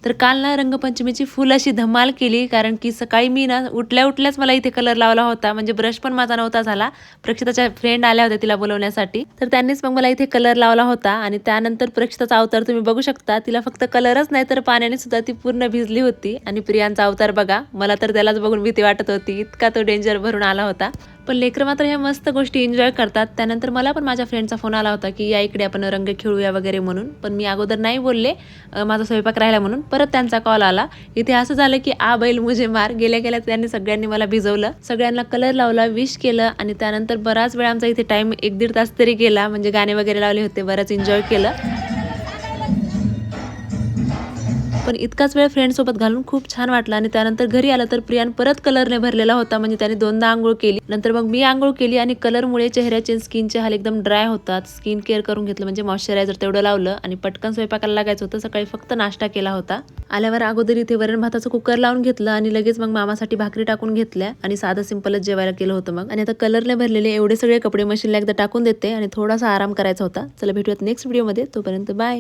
तर काल ना रंगपंचमीची फुल अशी धमाल केली, कारण की सकाळी मी ना उठल्याच मला इथे कलर लावला होता. म्हणजे ब्रश पण माझा नव्हता झाला. प्रक्षिताच्या फ्रेंड आल्या होत्या तिला बोलवण्यासाठी, तर त्यांनीच मग मला इथे कलर लावला होता. आणि त्यानंतर प्रक्षिताचा अवतार तुम्ही बघू शकता. तिला फक्त कलरच नाही तर पाण्याने सुद्धा ती पूर्ण भिजली होती. आणि प्रियांचा अवतार बघा, मला तर त्यालाच बघून भीती वाटत होती, इतका तो डेंजर भरून आला होता. पण लेकरं मात्र ह्या मस्त गोष्टी एन्जॉय करतात. त्यानंतर मला पण माझ्या फ्रेंडचा फोन आला होता की या इकडे आपण रंग खेळूया वगैरे म्हणून. पण मी अगोदर नाही बोलले, माझा स्वयंपाक राहिला म्हणून. परत त्यांचा कॉल आला. इथे असं झालं की आ बैल मुझे मार, गेल्या गेल्या त्यांनी सगळ्यांनी मला भिजवलं, सगळ्यांना कलर लावला, विश केलं. आणि त्यानंतर बराच वेळ आमचा इथे टाइम 1-1.5 तास तरी गेला. म्हणजे गाणे वगैरे लावले होते, बराच एन्जॉय केलं. पण इतकाच वेळ फ्रेंडसोबत घालून खूप छान वाटलं. आणि त्यानंतर घरी आलं तर प्रियान परत कलरने भरलेला होता. म्हणजे त्याने 2दा आंघोळ केली. नंतर मग मी आंघोळ केली. आणि कलरमुळे चेहऱ्याचे स्किनचे हाल एकदम ड्राय होतात. स्किन केअर करून घेतलं, म्हणजे मॉइश्चरायझर तेवढं लावलं. आणि पटकन स्वयंपाकाला लागायचं होतं. सकाळी फक्त नाश्ता केला होता. आल्यावर अगोदर इथे वरण भाताचं कुकर लावून घेतलं. आणि लगेच मग मामासाठी भाकरी टाकून घेतल्या. आणि साधं सिंपलच जेवायला केलं होतं मग. आणि आता कलरने भरलेले एवढे सगळे कपडे मशीनला एकदा टाकून देते. आणि थोडासा आराम करायचा होता. चला भेटूयात नेक्स्ट व्हिडिओमध्ये. तोपर्यंत बाय.